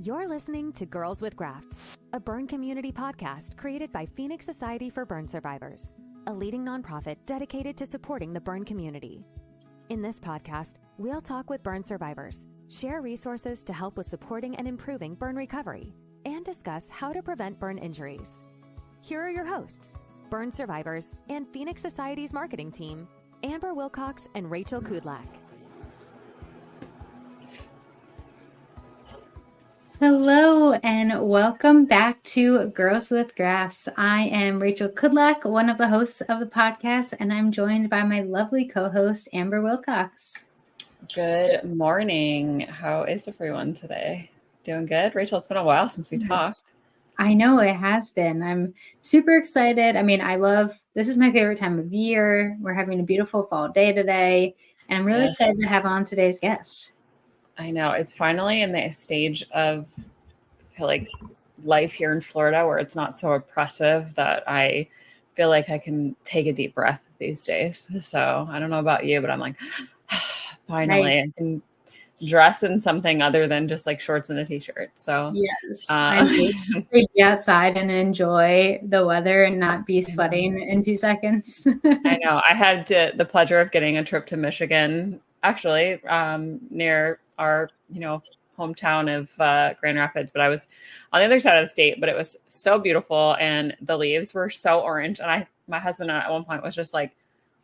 You're listening to Girls with Grafts, a burn community podcast created by Phoenix Society for Burn Survivors, a leading nonprofit dedicated to supporting the burn community. In this podcast, we'll talk with burn survivors, share resources to help with supporting and improving burn recovery, and discuss how to prevent burn injuries. Here are your hosts, burn survivors and Phoenix Society's marketing team, Amber Wilcox and Rachel Kudlak. Hello and welcome back to Girls with Grafts. I am Rachel Kudlak, one of the hosts of the podcast, and I'm joined by my lovely co-host, Amber Wilcox. Good morning. How is everyone today? Doing good? Rachel, it's been a while since we talked. I know it has been. I'm super excited. I mean, this is my favorite time of year. We're having a beautiful fall day today, and I'm really excited to have on today's guest. I know. It's finally in the stage of, I feel like, life here in Florida where it's not so oppressive that I feel like I can take a deep breath these days. So I don't know about you, but I'm like, finally, I can dress in something other than just like shorts and a t-shirt. So yes, I need to be outside and enjoy the weather and not be sweating in 2 seconds. I know. I had the pleasure of getting a trip to Michigan, actually, near our, hometown of Grand Rapids, but I was on the other side of the state, but it was so beautiful and the leaves were so orange. And my husband at one point was just like,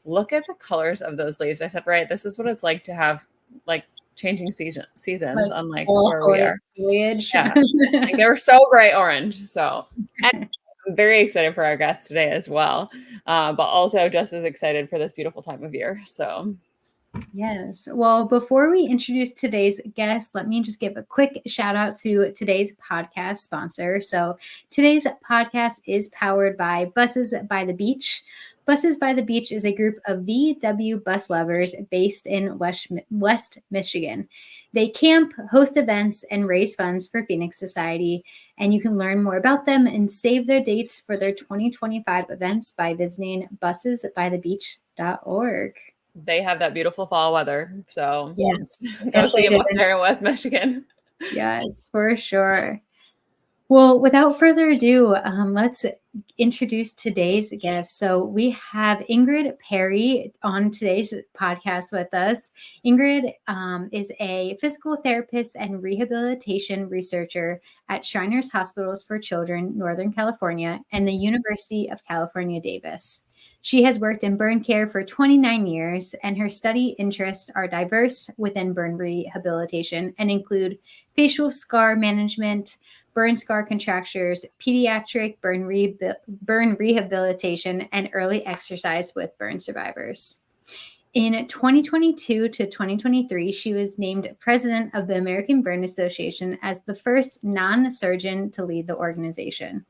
look at the colors of those leaves. I said, right, this is what it's like to have like changing seasons, unlike where we are. Foliage. Yeah. Like, they were so bright orange. So and I'm very excited for our guests today as well, but also just as excited for this beautiful time of year. So yes. Well, before we introduce today's guest, let me just give a quick shout out to today's podcast sponsor. So today's podcast is powered by Buses by the Beach. Buses by the Beach is a group of VW bus lovers based in West Michigan. They camp, host events, and raise funds for Phoenix Society. And you can learn more about them and save their dates for their 2025 events by visiting busesbythebeach.org. They have that beautiful fall weather. So yes, go see them up there in West Michigan. Yes, for sure. Well, without further ado, let's introduce today's guest. So we have Ingrid Parry on today's podcast with us. Ingrid is a physical therapist and rehabilitation researcher at Shriners Hospitals for Children, Northern California, and the University of California, Davis. She has worked in burn care for 29 years, and her study interests are diverse within burn rehabilitation and include facial scar management, burn scar contractures, pediatric burn rehabilitation, and early exercise with burn survivors. In 2022 to 2023, she was named president of the American Burn Association as the first non-surgeon to lead the organization.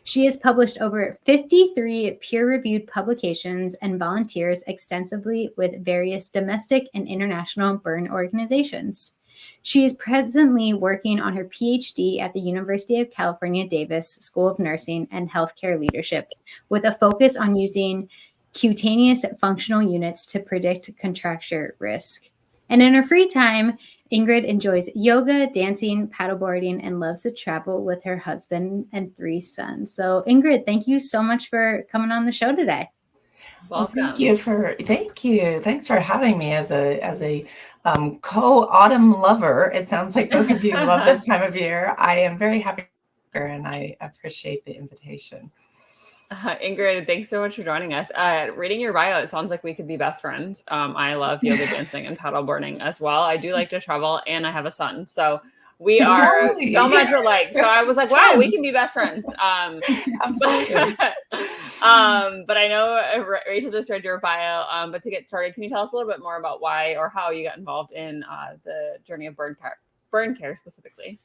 She has published over 53 peer-reviewed publications and volunteers extensively with various domestic and international burn organizations. She is presently working on her PhD at the University of California, Davis School of Nursing and Healthcare Leadership, with a focus on using cutaneous functional units to predict contracture risk. And in her free time, Ingrid enjoys yoga, dancing, paddleboarding, and loves to travel with her husband and 3 sons. So, Ingrid, thank you so much for coming on the show today. Welcome. Thank you. Thanks for having me as a co-autumn lover. It sounds like both of you love this time of year. I am very happy here, and I appreciate the invitation. Ingrid, thanks so much for joining us. Reading your bio, it sounds like we could be best friends. I love yoga, dancing, and paddleboarding as well. I do like to travel, and I have a son, so we are so much alike. So I was like, wow, we can be best friends. Absolutely. But I know Rachel just read your bio. But to get started, can you tell us a little bit more about why or how you got involved in the journey of burn care specifically?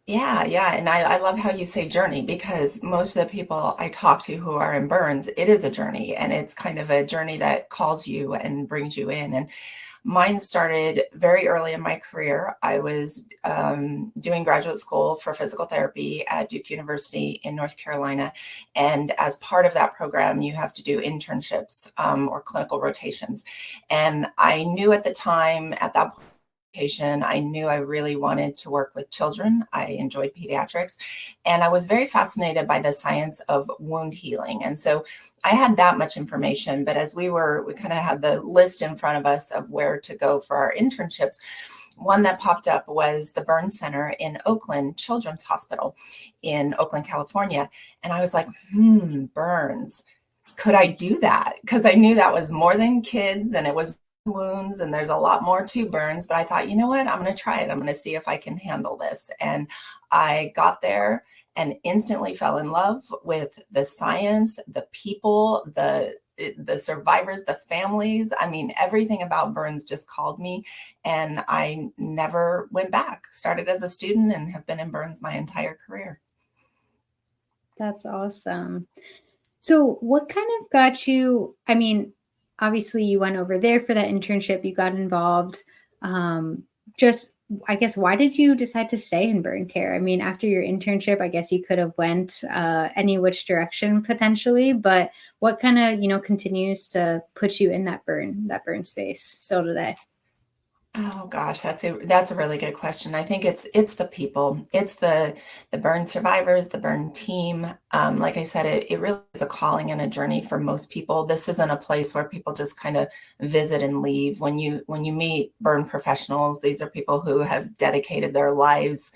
Yeah. And I love how you say journey, because most of the people I talk to who are in burns, it is a journey, and it's kind of a journey that calls you and brings you in. And mine started very early in my career. I was doing graduate school for physical therapy at Duke University in North Carolina. And as part of that program, you have to do internships or clinical rotations. And I knew at the time, at that I knew I really wanted to work with children. I enjoyed pediatrics, and I was very fascinated by the science of wound healing. And so I had that much information, but as we kind of had the list in front of us of where to go for our internships. One that popped up was the Burn Center in Oakland Children's Hospital in Oakland, California. And I was like, burns. Could I do that? Because I knew that was more than kids and it was wounds and there's a lot more to burns. But I thought, you know what? I'm going to try it. I'm going to see if I can handle this. And I got there and instantly fell in love with the science, the people, the survivors, the families. I mean, everything about burns just called me, and I never went back. Started as a student and have been in burns my entire career. That's awesome. So what kind of got you, I mean, obviously you went over there for that internship, you got involved. I guess, why did you decide to stay in burn care? I mean, after your internship, I guess you could have went any which direction potentially, but what kind of, continues to put you in that burn space still today? Oh gosh, that's a really good question. I think it's the people, it's the burn survivors, the burn team. Like I said, it really is a calling and a journey for most people. This isn't a place where people just kind of visit and leave. When you meet burn professionals, these are people who have dedicated their lives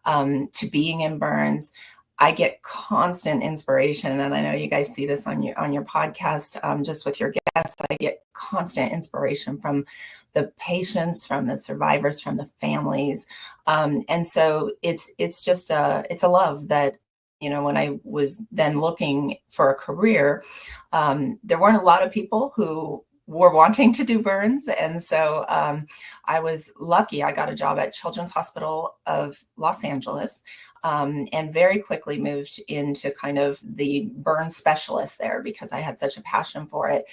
to being in burns. I get constant inspiration, and I know you guys see this on your podcast, just with your guests. I get constant inspiration from the patients, from the survivors, from the families, and so it's just it's a love that, when I was then looking for a career, there weren't a lot of people who were wanting to do burns, and so I was lucky. I got a job at Children's Hospital of Los Angeles. And very quickly moved into kind of the burn specialist there because I had such a passion for it.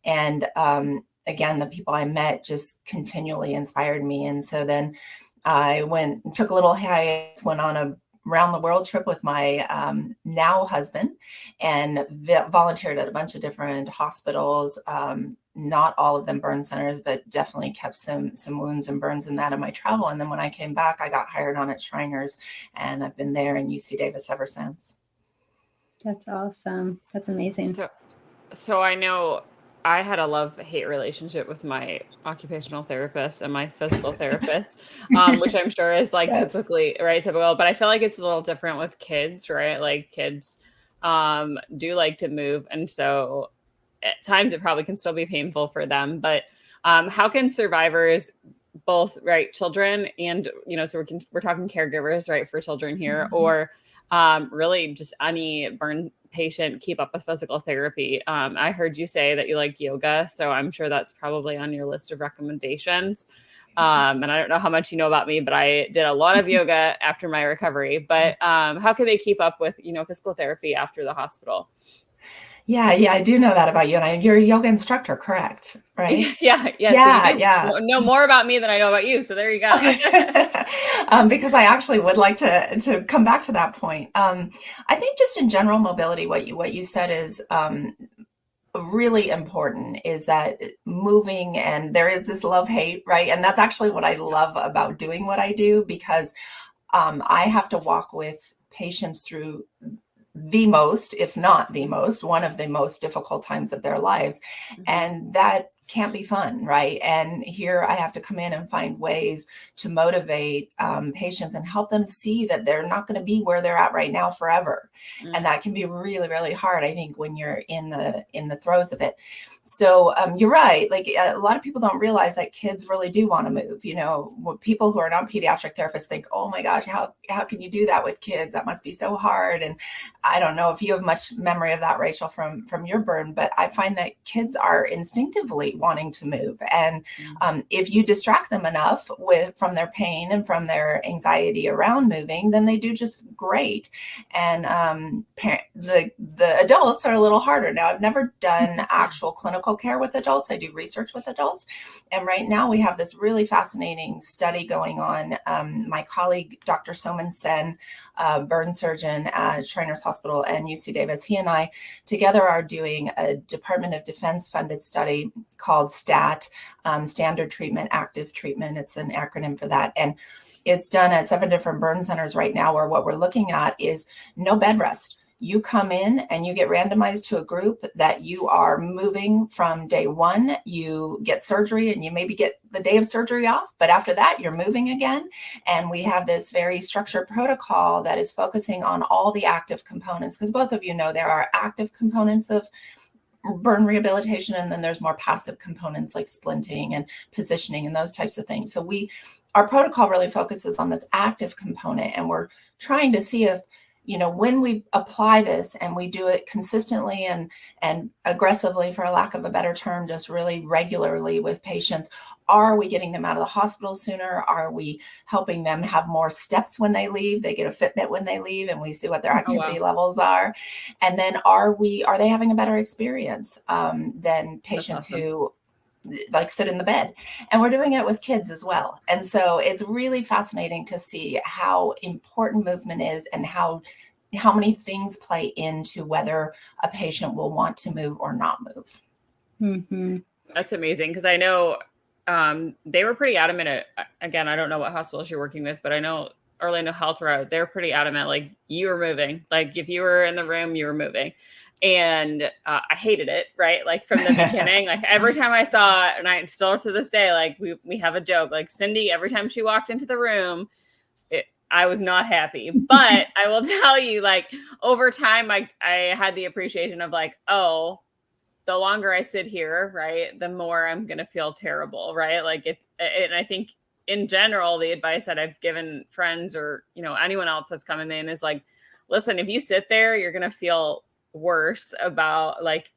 And again, the people I met just continually inspired me. And so then I took a little hiatus, went on a around the world trip with my now husband, and volunteered at a bunch of different hospitals. Not all of them burn centers, but definitely kept some wounds and burns in that in my travel. And then when I came back, I got hired on at Shriners, and I've been there in UC Davis ever since. That's awesome. That's amazing. So I know I had a love-hate relationship with my occupational therapist and my physical therapist, which I'm sure is like Yes. typical, but I feel like it's a little different with kids, right? Like kids do like to move. And so at times it probably can still be painful for them, but how can survivors, both children and, so we're talking caregivers, right, for children here, or really just any burn patient, keep up with physical therapy? I heard you say that you like yoga, so I'm sure that's probably on your list of recommendations. And I don't know how much you know about me, but I did a lot of yoga after my recovery. But how can they keep up with, physical therapy after the hospital? Yeah, I do know that about you. And you're a yoga instructor, correct? Right? Yeah. So you know more about me than I know about you. So there you go. Because I actually would like to come back to that point. I think just in general mobility, what you said is really important, is that moving, and there is this love-hate, right? And that's actually what I love about doing what I do, because I have to walk with patients through the most, if not the most, one of the most difficult times of their lives. And that can't be fun, right? And here I have to come in and find ways to motivate patients and help them see that they're not going to be where they're at right now forever. And that can be really, really hard, I think, when you're in the throes of it. So you're right. Like a lot of people don't realize that kids really do want to move. People who are not pediatric therapists think, oh my gosh, how can you do that with kids? That must be so hard. And I don't know if you have much memory of that, Rachel, from your burn, but I find that kids are instinctively wanting to move. And if you distract them enough from their pain and from their anxiety around moving, then they do just great. And the adults are a little harder. Now, I've never done actual clinical clinical care with adults. I do research with adults. And right now we have this really fascinating study going on. My colleague, Dr. Soman Sen, burn surgeon at Shriners Hospital and UC Davis, he and I together are doing a Department of Defense funded study called STAT, Standard Treatment, Active Treatment. It's an acronym for that. And it's done at 7 different burn centers right now, where what we're looking at is no bed rest. You come in and you get randomized to a group that you are moving from day one. You get surgery and you maybe get the day of surgery off, but after that, you're moving again. And we have this very structured protocol that is focusing on all the active components, because both of you know there are active components of burn rehabilitation, and then there's more passive components like splinting and positioning and those types of things. So our protocol really focuses on this active component, and we're trying to see if, when we apply this and we do it consistently and aggressively, for a lack of a better term, just really regularly with patients, are we getting them out of the hospital sooner? Are we helping them have more steps when they leave? They get a Fitbit when they leave, and we see what their activity levels are. And then are they having a better experience than patients who like sit in the bed? And we're doing it with kids as well. And so it's really fascinating to see how important movement is and how many things play into whether a patient will want to move or not move. Mm-hmm. That's amazing, because I know they were pretty adamant. Again, I don't know what hospitals you're working with, but I know Orlando Health Road, they're pretty adamant, like, you were moving. Like, if you were in the room, you were moving. And I hated it, right? Like, from the beginning, like, every time I saw it, and I still to this day, like, we have a joke, like, Cindy, every time she walked into the room, I was not happy. But I will tell you, like, over time, I had the appreciation of, like, oh, the longer I sit here, right, the more I'm going to feel terrible, right? Like, and I think in general, the advice that I've given friends or, anyone else that's coming in is like, listen, if you sit there, you're going to feel worse about, like,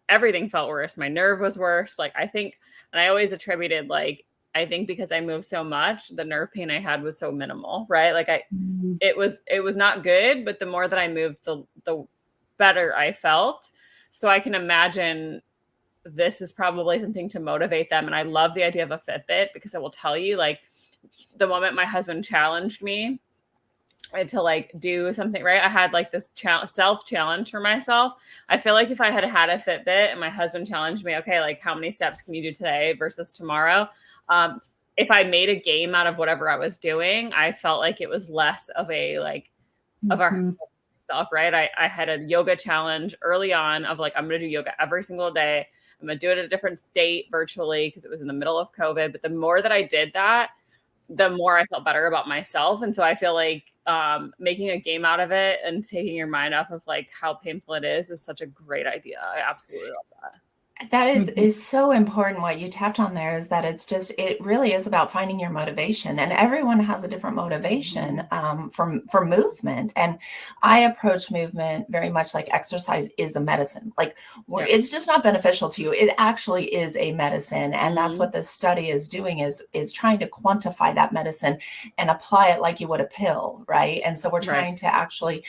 everything felt worse. My nerve was worse. Like, I think, and I always attributed, like, I think because I moved so much, the nerve pain I had was so minimal, right? Like, it was not good, but the more that I moved, the better I felt. So I can imagine this is probably something to motivate them. And I love the idea of a Fitbit, because I will tell you, like, the moment my husband challenged me to, like, do something, right, I had, like, this self challenge for myself. I feel like if I had had a Fitbit and my husband challenged me, okay, like, how many steps can you do today versus tomorrow? If I made a game out of whatever I was doing, I felt like it was less of a, like, of our stuff, right? I had a yoga challenge early on of, like, I'm going to do yoga every single day. I'm going to do it at a different state virtually, because it was in the middle of COVID. But the more that I did that, the more I felt better about myself. And so I feel like making a game out of it and taking your mind off of, like, how painful it is such a great idea. I absolutely love that. That is so important. What you tapped on there is that it really is about finding your motivation, and everyone has a different motivation for movement. And I approach movement very much like exercise is a medicine. Like, it's just not beneficial to you. It actually is a medicine. And that's what this study is doing, is trying to quantify that medicine and apply it like you would a pill. Right. And so we're trying to actually,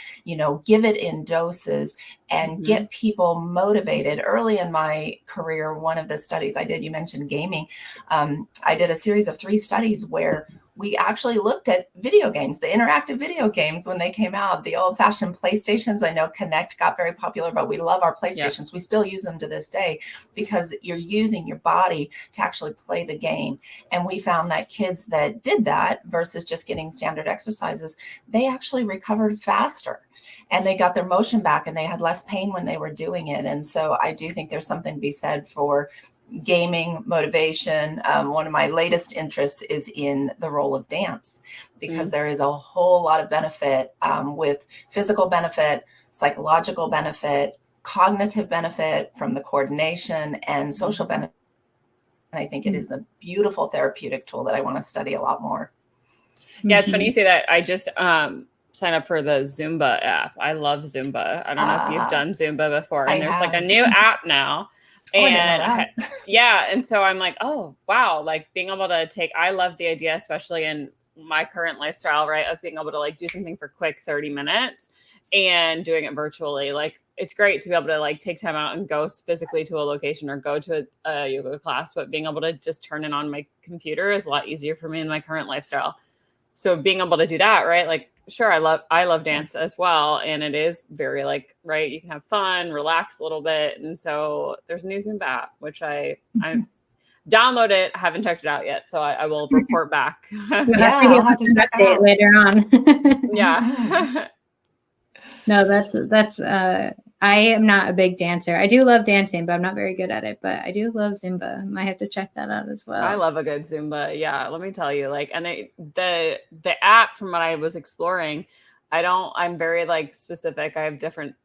give it in doses and get people motivated. Early in my career, one of the studies I did, you mentioned gaming, I did a series of 3 studies where we actually looked at video games, the interactive video games when they came out, the old-fashioned PlayStations. I know Kinect got very popular, but we love our PlayStations. Yeah. We still use them to this day, because you're using your body to actually play the game. And we found that kids that did that versus just getting standard exercises, they actually recovered faster. And they got their motion back, and they had less pain when they were doing it. And so I do think there's something to be said for gaming motivation. One of my latest interests is in the role of dance, because there is a whole lot of benefit with physical benefit, psychological benefit, cognitive benefit from the coordination, and social benefit. And I think it is a beautiful therapeutic tool that I want to study a lot more. Yeah, it's funny you say that. I just sign up for the Zumba app. I love Zumba. I don't know if you've done Zumba before. And there's like a new app now. And yeah. And so I'm like, oh, wow. Like, being able to I love the idea, especially in my current lifestyle, right, of being able to, like, do something for quick 30 minutes and doing it virtually. Like, it's great to be able to like take time out and go physically to a location or go to a yoga class, but being able to just turn it on my computer is a lot easier for me in my current lifestyle. So being able to do that, right? Like, sure, I love dance as well. And it is very like, right, you can have fun, relax a little bit. And so there's a new Zumba app, which I download it. Haven't checked it out yet. So I will report back. I'll have to check that out later on. Yeah. No, that's I am not a big dancer. I do love dancing, but I'm not very good at it. But I do love Zumba. Might have to check that out as well. I love a good Zumba. Yeah, let me tell you, like, and the app, from what I was exploring, I'm very like specific. I have different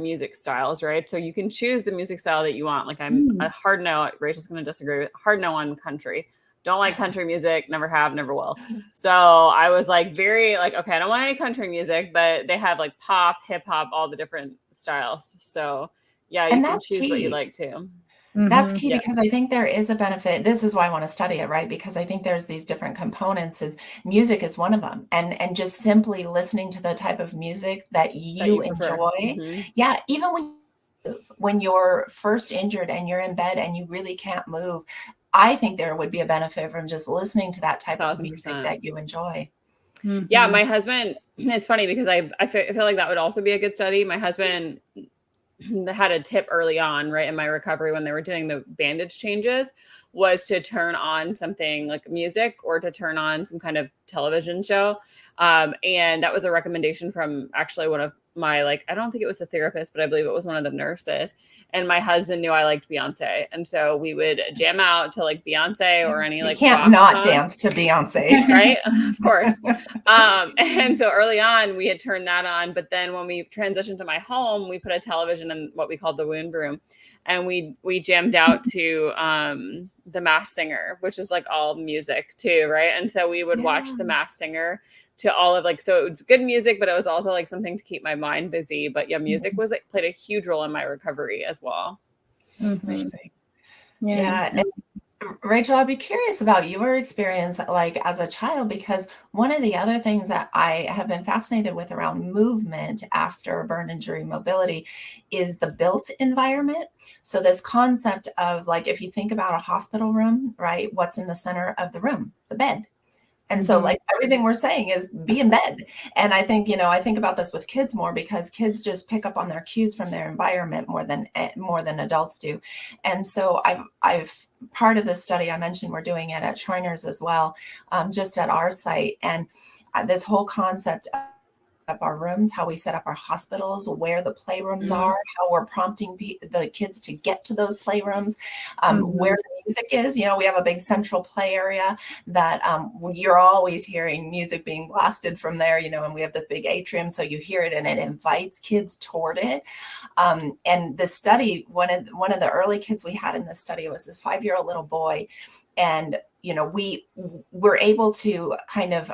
music styles, right? So you can choose the music style that you want. Like I'm a hard no. Rachel's going to disagree with hard no on country. Don't like country music, never have, never will. So I was like very like, okay, I don't want any country music, but they have like pop, hip hop, all the different styles. So yeah, you can choose what you like too. That's key because I think there is a benefit. This is why I want to study it, right? Because I think there's these different components. Is music is one of them, and just simply listening to the type of music that you enjoy. Yeah, even when you're first injured and you're in bed and you really can't move, I think there would be a benefit from just listening to that type of music that you enjoy. Yeah, my husband. It's funny because I feel like that would also be a good study. My husband had a tip early on, right, in my recovery when they were doing the bandage changes, was to turn on something like music or to turn on some kind of television show. And that was a recommendation from actually one of my, like, I don't think it was a therapist, but I believe it was one of the nurses. And my husband knew I liked Beyonce. And so we would jam out to like Beyonce or any like, you can't not dance to Beyonce. Right? Of course. And so early on we had turned that on, but then when we transitioned to my home, we put a television in what we called the wound room. And we jammed out to The Masked Singer, which is like all music too, right? And so we would watch The Masked Singer to all of like, so it was good music, but it was also like something to keep my mind busy. But yeah, music was like played a huge role in my recovery as well. That's amazing. Yeah. And Rachel, I'd be curious about your experience like as a child, because one of the other things that I have been fascinated with around movement after burn injury mobility is the built environment. So this concept of like, if you think about a hospital room, right, what's in the center of the room? The bed. And so like everything we're saying is be in bed. And I think, I think about this with kids more because kids just pick up on their cues from their environment more than adults do. And so I've part of this study I mentioned, we're doing it at Shriners as well, just at our site. And this whole concept of our rooms, how we set up our hospitals, where the playrooms are, how we're prompting the kids to get to those playrooms, where the music is. We have a big central play area that you're always hearing music being blasted from there, and we have this big atrium, so you hear it and it invites kids toward it. And the study, one of the early kids we had in this study was this 5-year-old little boy. And, we were able to kind of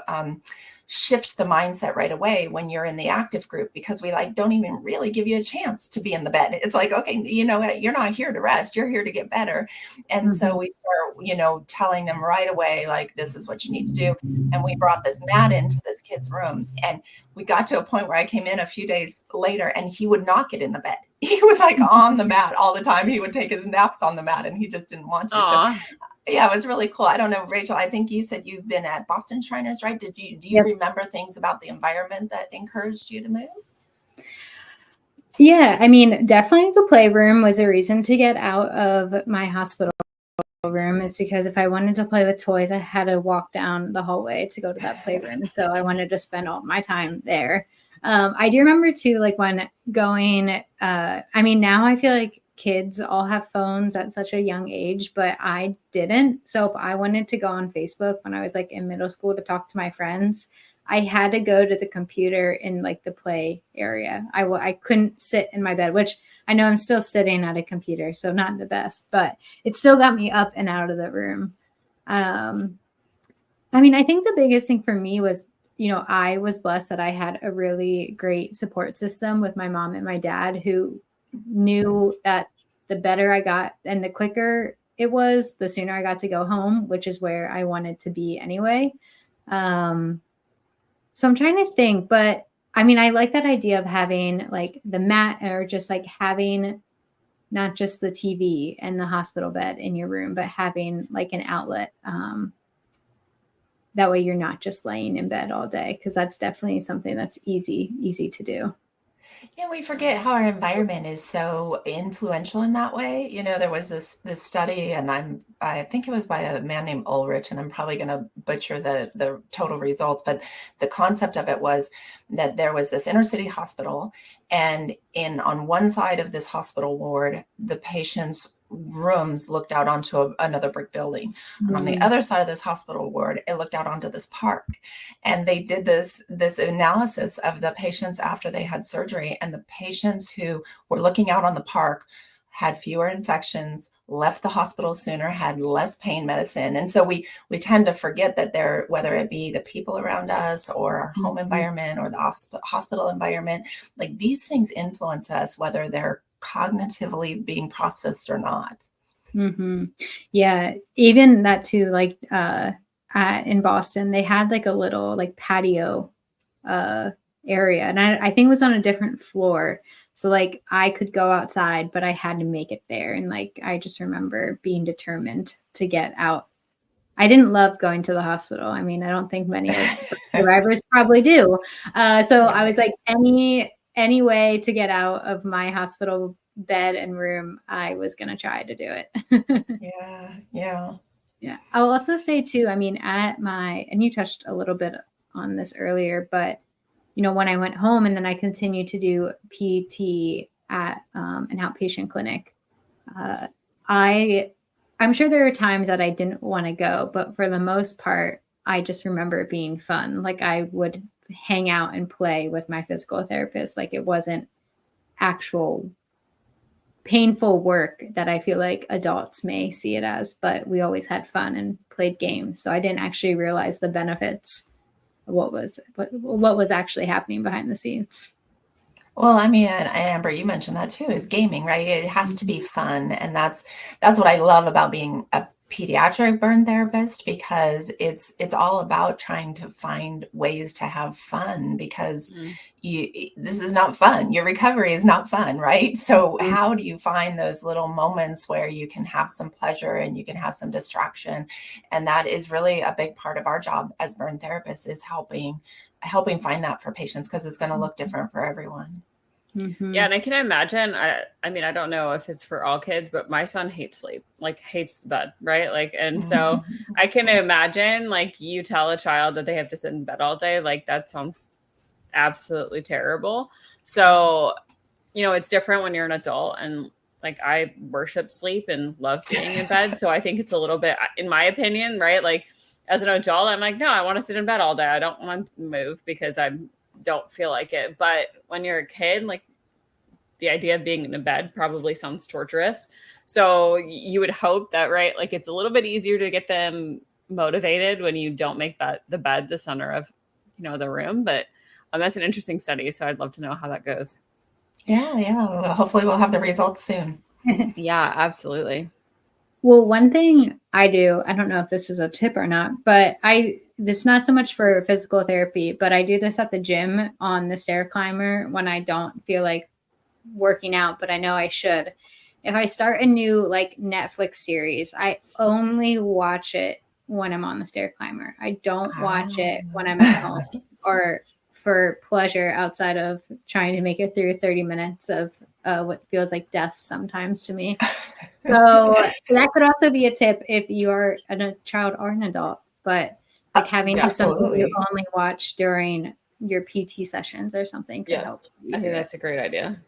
shift the mindset right away when you're in the active group, because we like don't even really give you a chance to be in the bed. It's like, okay, you're not here to rest, you're here to get better. And so we start, telling them right away, like, this is what you need to do. And we brought this mat into this kid's room, and we got to a point where I came in a few days later and he would not get in the bed. He was like on the mat all the time. He would take his naps on the mat and he just didn't want to. Aww. So yeah, it was really cool. I don't know, Rachel, I think you said you've been at Boston Shriners, right? Do you remember things about the environment that encouraged you to move? Yeah, I mean, definitely the playroom was a reason to get out of my hospital room, is because if I wanted to play with toys, I had to walk down the hallway to go to that playroom. So I wanted to spend all my time there. I do remember too, like when going, I mean, now I feel like kids all have phones at such a young age, but I didn't. So if I wanted to go on Facebook when I was like in middle school to talk to my friends, I had to go to the computer in like the play area. I couldn't sit in my bed, which I know I'm still sitting at a computer, so not the best, but it still got me up and out of the room. I mean, I think the biggest thing for me was, I was blessed that I had a really great support system with my mom and my dad, who knew that the better I got and the quicker it was, the sooner I got to go home, which is where I wanted to be anyway. So I'm trying to think, but I mean, I like that idea of having like the mat, or just like having not just the TV and the hospital bed in your room, but having like an outlet. That way you're not just laying in bed all day, because that's definitely something that's easy to do. Yeah, we forget how our environment is so influential in that way. There was this study, and I think it was by a man named Ulrich, and I'm probably going to butcher the total results, but the concept of it was that there was this inner city hospital, and on one side of this hospital ward, the patients' rooms looked out onto another brick building. And on the other side of this hospital ward, it looked out onto this park. And they did this analysis of the patients after they had surgery, and the patients who were looking out on the park had fewer infections, left the hospital sooner, had less pain medicine. And so we tend to forget that whether it be the people around us or our home environment or the hospital environment, like these things influence us, whether they're cognitively being processed or not. Yeah, even that too, like in Boston, they had like a little like patio area, and I think it was on a different floor. So like I could go outside, but I had to make it there. And like I just remember being determined to get out. I didn't love going to the hospital. I mean, I don't think many survivors probably do. So I was like, any way to get out of my hospital bed and room, I was going to try to do it. Yeah. I'll also say too, I mean, and you touched a little bit on this earlier, but when I went home and then I continued to do PT at an outpatient clinic, I'm sure there are times that I didn't want to go, but for the most part, I just remember it being fun. Like I would hang out and play with my physical therapist. Like it wasn't actual painful work that I feel like adults may see it as, but we always had fun and played games. So I didn't actually realize the benefits of what was actually happening behind the scenes. Well, I mean, and Amber, you mentioned that too, is gaming, right? It has to be fun. And that's what I love about being a pediatric burn therapist, because it's all about trying to find ways to have fun, because this is not fun. Your recovery is not fun, right? So how do you find those little moments where you can have some pleasure and you can have some distraction? And that is really a big part of our job as burn therapists, is helping find that for patients, because it's going to look different for everyone. Yeah, and I can imagine, I mean, I don't know if it's for all kids, but my son hates sleep, like hates bed, right? Like, and so I can imagine, like, you tell a child that they have to sit in bed all day, like that sounds absolutely terrible. So, it's different when you're an adult, and like I worship sleep and love being in bed. So I think it's a little bit, in my opinion, right? Like as an adult, I'm like, no, I want to sit in bed all day. I don't want to move because I don't feel like it. But when you're a kid, like the idea of being in a bed probably sounds torturous. So you would hope that, right, like it's a little bit easier to get them motivated when you don't make the bed the center of, the room. But that's an interesting study. So I'd love to know how that goes. Yeah. Well, hopefully we'll have the results soon. Yeah, absolutely. Well, one thing I do, I don't know if this is a tip or not, but this is not so much for physical therapy, but I do this at the gym on the stair climber when I don't feel like working out, but I know I should. If I start a new like Netflix series, I only watch it when I'm on the stair climber. I don't watch it when I'm at home or for pleasure outside of trying to make it through 30 minutes of what feels like death sometimes to me. So that could also be a tip if you are a child or an adult, but like having something you only watch during your PT sessions or something could help. I think that's a great idea.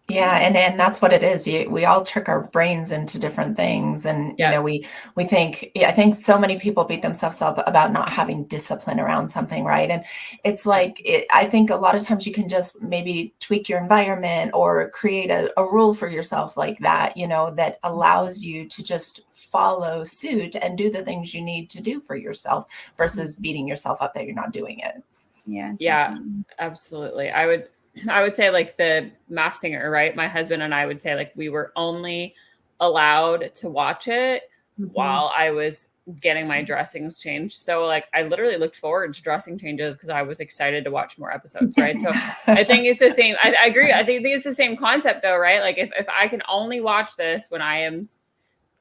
Yeah, and that's what it is. We all trick our brains into different things, and we think. I think so many people beat themselves up about not having discipline around something, right? And it's like I think a lot of times you can just maybe tweak your environment or create a rule for yourself like that, that allows you to just follow suit and do the things you need to do for yourself versus beating yourself up that you're not doing it. Yeah, absolutely. I would say like the Masked Singer, right? My husband and I would say like we were only allowed to watch it while I was getting my dressings changed. So like I literally looked forward to dressing changes because I was excited to watch more episodes, right? So I think it's the same. I agree. I think it's the same concept though, right? Like if I can only watch this when I am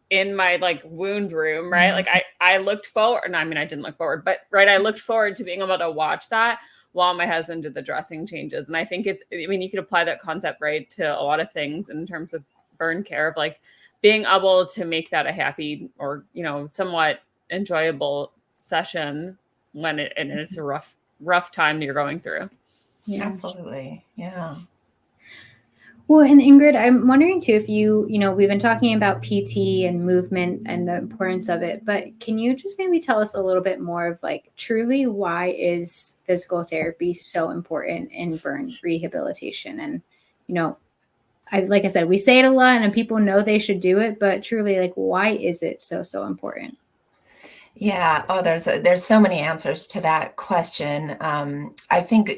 in my like wound room, right? Like I looked forward, and I mean, I didn't look forward, but right. I looked forward to being able to watch that while my husband did the dressing changes. And I think I mean, you could apply that concept, right, to a lot of things in terms of burn care, of like being able to make that a happy or, somewhat enjoyable session when it's a rough time you're going through. Yeah. Absolutely. Yeah. Well, and Ingrid, I'm wondering too if we've been talking about PT and movement and the importance of it, but can you just maybe tell us a little bit more of like truly why is physical therapy so important in burn rehabilitation? And, like I said, we say it a lot and people know they should do it, but truly, like, why is it so important? Yeah. Oh, there's so many answers to that question. I think,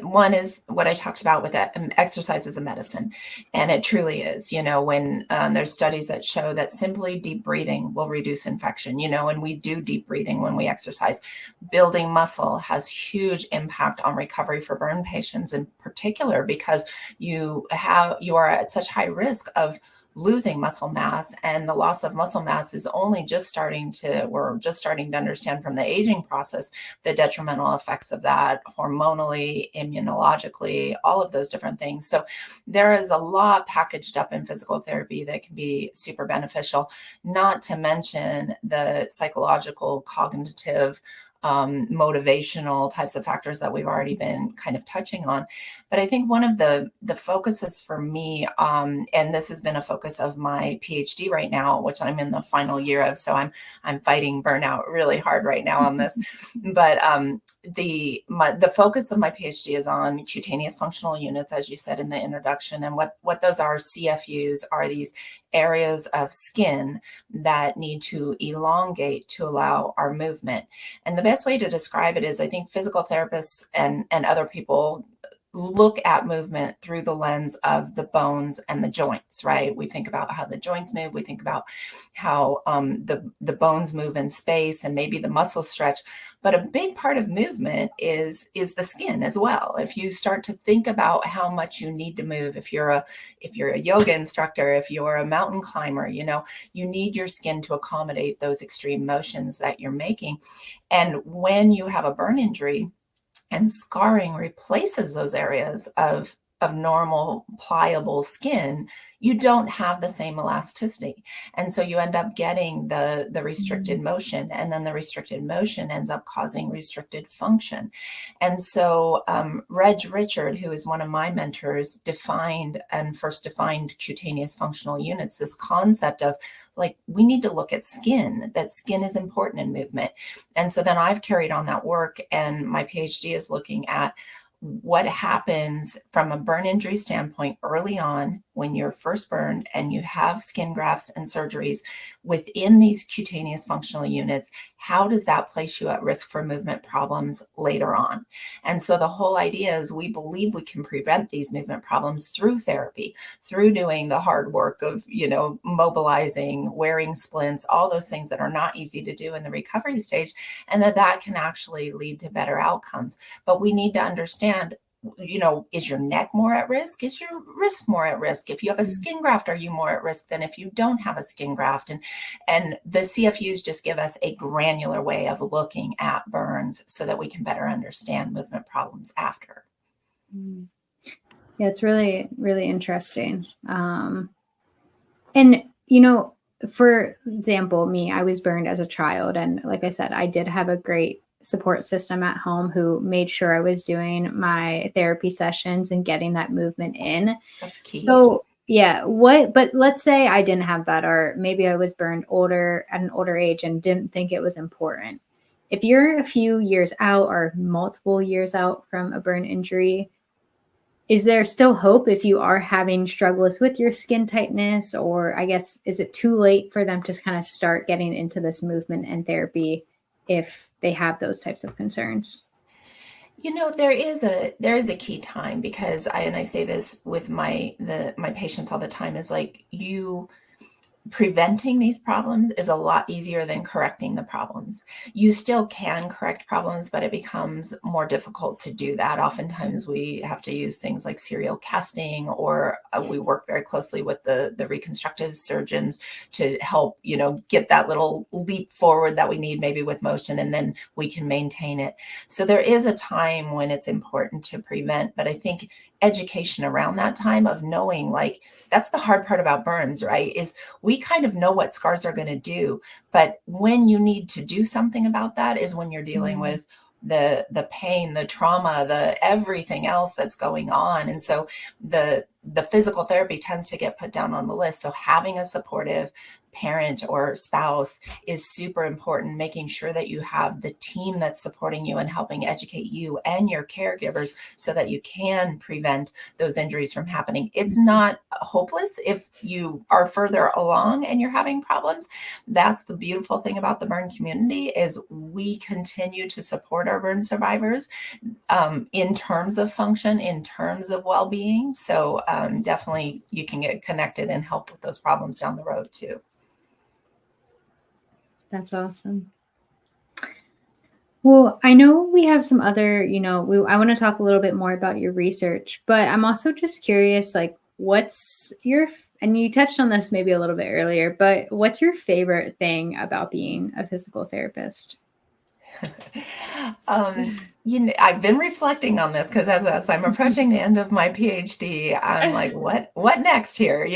one is what I talked about with that, exercise is a medicine, and it truly is. When there's studies that show that simply deep breathing will reduce infection. And we do deep breathing when we exercise. Building muscle has huge impact on recovery for burn patients, in particular because you are at such high risk of losing muscle mass, and the loss of muscle mass is only we're just starting to understand from the aging process the detrimental effects of that hormonally, immunologically, all of those different things. So there is a lot packaged up in physical therapy that can be super beneficial, not to mention the psychological, cognitive, motivational types of factors that we've already been kind of touching on. But I think one of the focuses for me, and this has been a focus of my PhD right now, which I'm in the final year of, so I'm fighting burnout really hard right now on this. But the focus of my PhD is on cutaneous functional units, as you said in the introduction, and what those are. CFUs are these areas of skin that need to elongate to allow our movement. And the best way to describe it is, I think physical therapists and other people look at movement through the lens of the bones and the joints, right? We think about how the joints move. We think about how the bones move in space and maybe the muscles stretch. But a big part of movement is the skin as well. If you start to think about how much you need to move, if you're a yoga instructor, if you're a mountain climber, you need your skin to accommodate those extreme motions that you're making. And when you have a burn injury, and scarring replaces those areas of normal pliable skin, you don't have the same elasticity. And so you end up getting the restricted motion, and then the restricted motion ends up causing restricted function. And so Reg Richard, who is one of my mentors, first defined cutaneous functional units, this concept of like, we need to look at skin, that skin is important in movement. And so then I've carried on that work, and my PhD is looking at what happens from a burn injury standpoint early on when you're first burned and you have skin grafts and surgeries within these cutaneous functional units. How does that place you at risk for movement problems later on? And so the whole idea is we believe we can prevent these movement problems through therapy, through doing the hard work of, mobilizing, wearing splints, all those things that are not easy to do in the recovery stage, and that can actually lead to better outcomes. But we need to understand, is your neck more at risk? Is your wrist more at risk? If you have a skin graft, are you more at risk than if you don't have a skin graft? And the CFUs just give us a granular way of looking at burns so that we can better understand movement problems after. Yeah, it's really, really interesting. For example, me, I was burned as a child. And like I said, I did have a great support system at home who made sure I was doing my therapy sessions and getting that movement in. That's key. So yeah, but let's say I didn't have that, or maybe I was burned at an older age and didn't think it was important. If you're a few years out or multiple years out from a burn injury, is there still hope if you are having struggles with your skin tightness? Or I guess, is it too late for them to kind of start getting into this movement and therapy if they have those types of concerns? There is a key time, because I say this with my patients all the time, is like, preventing these problems is a lot easier than correcting the problems. You still can correct problems, but it becomes more difficult to do that. Oftentimes we have to use things like serial casting, or we work very closely with the reconstructive surgeons to help, get that little leap forward that we need maybe with motion, and then we can maintain it. So there is a time when it's important to prevent, but I think education around that time of knowing, like, that's the hard part about burns, right? Is we kind of know what scars are going to do, but when you need to do something about that is when you're dealing with the pain, the trauma, the everything else that's going on. And so the physical therapy tends to get put down on the list. So having a supportive parent or spouse is super important, making sure that you have the team that's supporting you and helping educate you and your caregivers so that you can prevent those injuries from happening. It's not hopeless if you are further along and you're having problems. That's the beautiful thing about the burn community, is we continue to support our burn survivors in terms of function, in terms of well-being. So definitely you can get connected and help with those problems down the road too. That's awesome. Well, I know we have some other, I want to talk a little bit more about your research, but I'm also just curious, like, and you touched on this maybe a little bit earlier, but what's your favorite thing about being a physical therapist? I've been reflecting on this because as I'm approaching the end of my PhD, I'm like, what next here,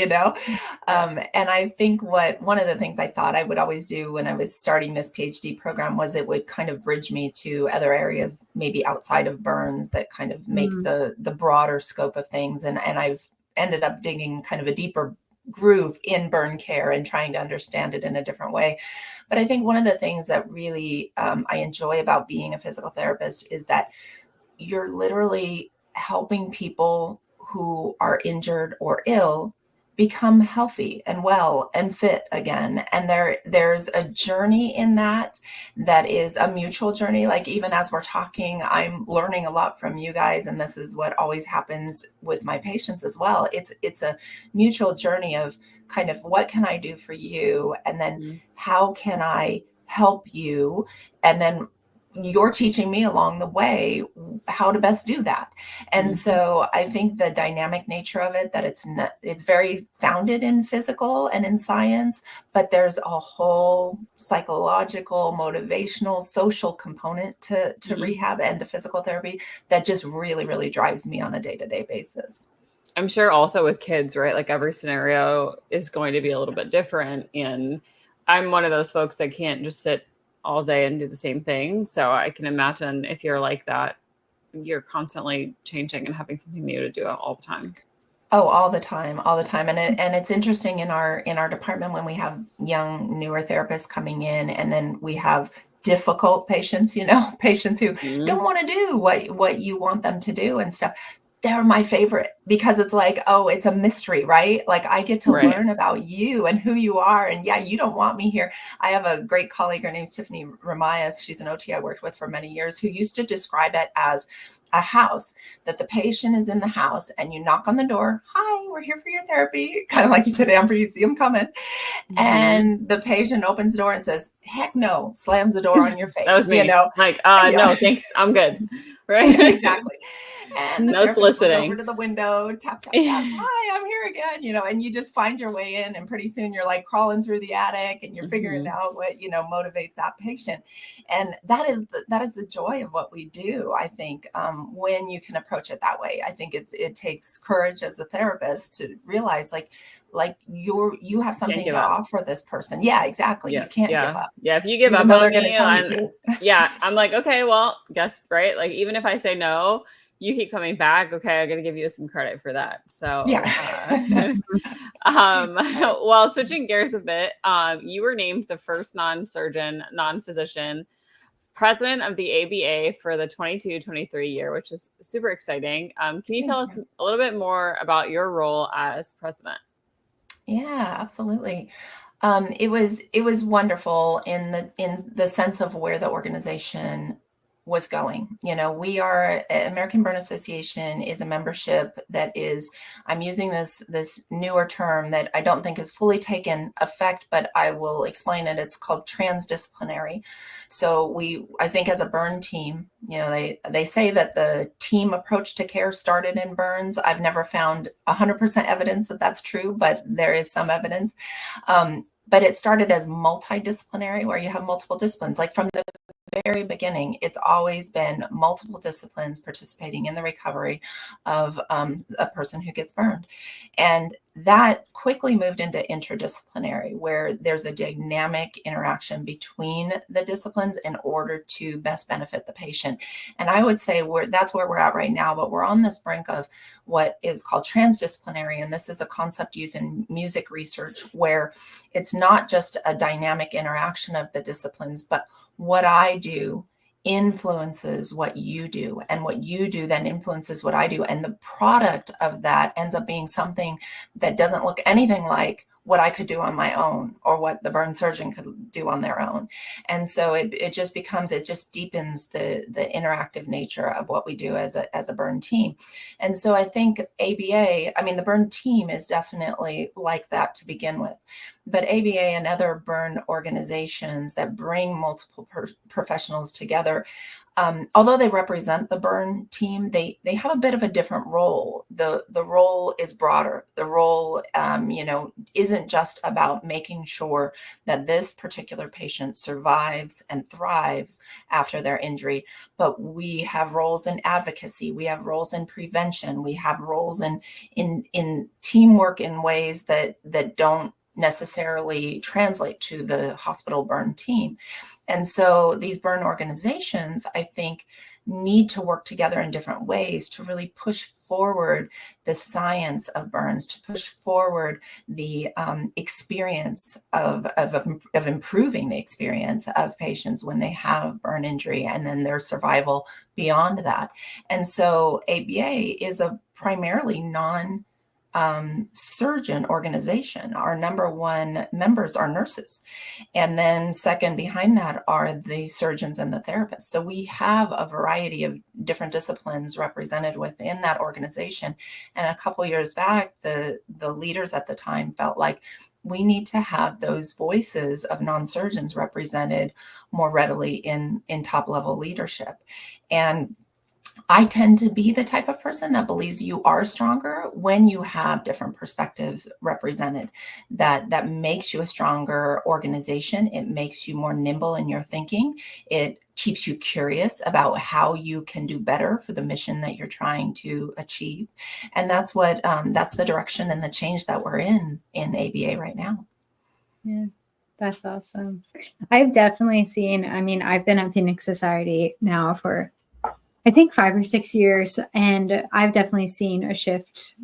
And I think one of the things I thought I would always do when I was starting this PhD program was it would kind of bridge me to other areas, maybe outside of burns, that kind of make the broader scope of things. And I've ended up digging kind of a deeper groove in burn care and trying to understand it in a different way. But I think one of the things that really I enjoy about being a physical therapist is that you're literally helping people who are injured or ill become healthy and well and fit again. And there's a journey in that is a mutual journey. Like, even as we're talking, I'm learning a lot from you guys, and this is what always happens with my patients as well. It's a mutual journey of kind of, what can I do for you? And then how can I help you? And then you're teaching me along the way how to best do that. And so I think the dynamic nature of it, that it's very founded in physical and in science, but there's a whole psychological, motivational, social component to rehab and to physical therapy that just really, really drives me on a day-to-day basis. I'm sure also with kids, right? Like, every scenario is going to be a little bit different. And I'm one of those folks that can't just sit all day and do the same thing. So I can imagine if you're like that, you're constantly changing and having something new to do all the time. Oh, all the time. And it's interesting in our department when we have young, newer therapists coming in, and then we have difficult patients, patients who don't want to do what you want them to do and stuff. They're my favorite, because it's like, oh, it's a mystery, right? Like, I get to learn about you and who you are. And yeah, you don't want me here. I have a great colleague, her name's Tiffany Ramayas. She's an OT I worked with for many years, who used to describe it as a house, that the patient is in the house and you knock on the door. Hi, we're here for your therapy. Kind of like you said, Amber, you see them coming. And the patient opens the door and says, heck no, slams the door on your face. That was me. Like, no, thanks. I'm good. Right. Exactly. And the no therapist soliciting. goes over to the window, tap, tap, tap. Hi, I'm here again. And you just find your way in, and pretty soon you're like crawling through the attic and you're figuring out what, motivates that patient. And that is the joy of what we do. I think when you can approach it that way, I think it takes courage as a therapist to realize like you have something to offer this person. Yeah, exactly. You can't give up. Yeah, if you give Even up though on they're me, going to tell you to. Yeah, I'm like, okay, well, guess, right? Like, even if I say no, you keep coming back. Okay, I'm gonna give you some credit for that. So yeah. Well, switching gears a bit, you were named the first non-surgeon, non-physician president of the ABA for the 22-23 year, which is super exciting. Can you tell us a little bit more about your role as president? Yeah, absolutely. It was wonderful in the sense of where the organization was going. You know, we are American Burn Association is a membership that is, I'm using this newer term that I don't think has fully taken effect, but I will explain it. It's called transdisciplinary. So I think as a burn team, you know, they say that the team approach to care started in burns. I've never found 100% evidence that that's true, but there is some evidence. But it started as multidisciplinary, where you have multiple disciplines. Like from the very beginning, it's always been multiple disciplines participating in the recovery of a person who gets burned. And that quickly moved into interdisciplinary, where there's a dynamic interaction between the disciplines in order to best benefit the patient. And I would say that's where we're at right now, but we're on this brink of what is called transdisciplinary. And this is a concept used in music research, where it's not just a dynamic interaction of the disciplines, but what I do influences what you do, and what you do then influences what I do. And the product of that ends up being something that doesn't look anything like what I could do on my own, or what the burn surgeon could do on their own. And so it just deepens the interactive nature of what we do as a burn team. And so I think ABA, I mean, the burn team is definitely like that to begin with. But ABA and other burn organizations that bring multiple professionals together, although they represent the burn team, they have a bit of a different role. The role is broader. The role, isn't just about making sure that this particular patient survives and thrives after their injury, but we have roles in advocacy. We have roles in prevention. We have roles in teamwork in ways that don't necessarily translate to the hospital burn team. And so these burn organizations, I think, need to work together in different ways to really push forward the science of burns, to push forward the experience of improving the experience of patients when they have burn injury, and then their survival beyond that. And so ABA is a primarily surgeon organization. Our number one members are nurses. And then second behind that are the surgeons and the therapists. So we have a variety of different disciplines represented within that organization. And a couple years back, the leaders at the time felt like we need to have those voices of non-surgeons represented more readily in top level leadership. And I tend to be the type of person that believes you are stronger when you have different perspectives represented. That makes you a stronger organization. It makes you more nimble in your thinking. It keeps you curious about how you can do better for the mission that you're trying to achieve. And that's the direction and the change that we're in ABA right now. Yeah. That's awesome. I've definitely seen, I've been at Phoenix Society now for I think 5 or 6 years, and I've definitely seen a shift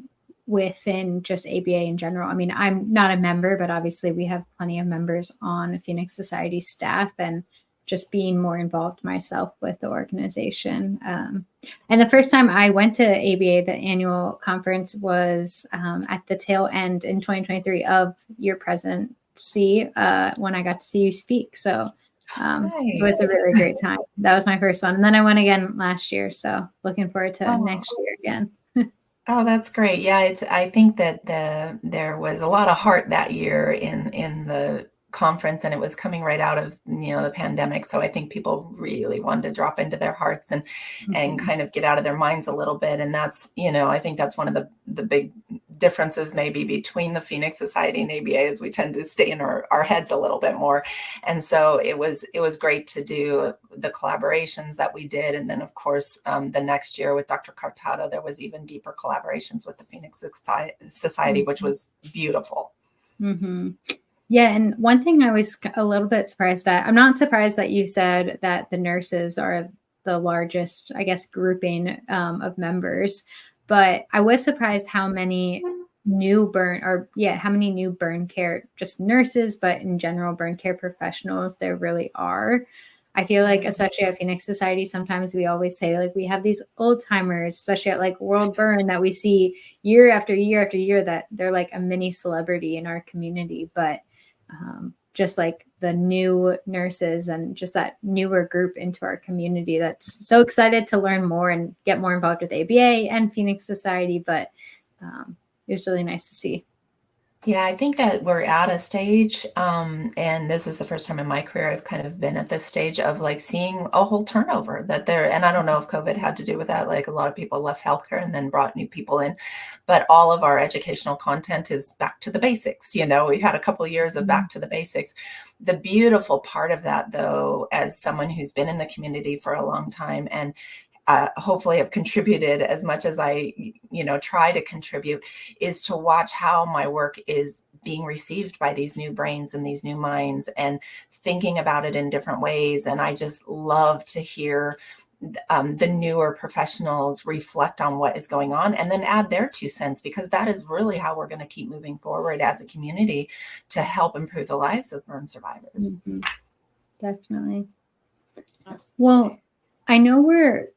within just ABA in general. I'm not a member, but obviously we have plenty of members on the Phoenix Society staff, and just being more involved myself with the organization. And the first time I went to ABA, the annual conference, was at the tail end in 2023 of your presidency, when I got to see you speak. So Nice. It was a really great time. That was my first one. And then I went again last year. So looking forward to next year again. Oh, that's great. Yeah, I think that there was a lot of heart that year in the conference, and it was coming right out of the pandemic. So I think people really wanted to drop into their hearts and kind of get out of their minds a little bit. And that's I think that's one of the big differences maybe between the Phoenix Society and ABA, is we tend to stay in our heads a little bit more. And so it was great to do the collaborations that we did. And then of course, the next year with Dr. Cartato, there was even deeper collaborations with the Phoenix Society, which was beautiful. Mm-hmm. Yeah. And one thing I was a little bit surprised at, I'm not surprised that you said that the nurses are the largest, I guess, grouping of members, but I was surprised how many new burn care, just nurses, but in general, burn care professionals there really are. I feel like, especially at Phoenix Society, sometimes we always say, like, we have these old timers, especially at like World Burn, that we see year after year after year, that they're like a mini celebrity in our community. But just like the new nurses and just that newer group into our community that's so excited to learn more and get more involved with ABA and Phoenix Society. But it was really nice to see. Yeah, I think that we're at a stage, and this is the first time in my career I've kind of been at this stage of like seeing a whole turnover that there, and I don't know if COVID had to do with that, like a lot of people left healthcare and then brought new people in, but all of our educational content is back to the basics. We had a couple of years of back to the basics. The beautiful part of that, though, as someone who's been in the community for a long time and hopefully have contributed as much as I, try to contribute, is to watch how my work is being received by these new brains and these new minds and thinking about it in different ways. And I just love to hear the newer professionals reflect on what is going on and then add their 2 cents, because that is really how we're going to keep moving forward as a community to help improve the lives of burn survivors. Mm-hmm. Definitely. Absolutely. Well, I know we're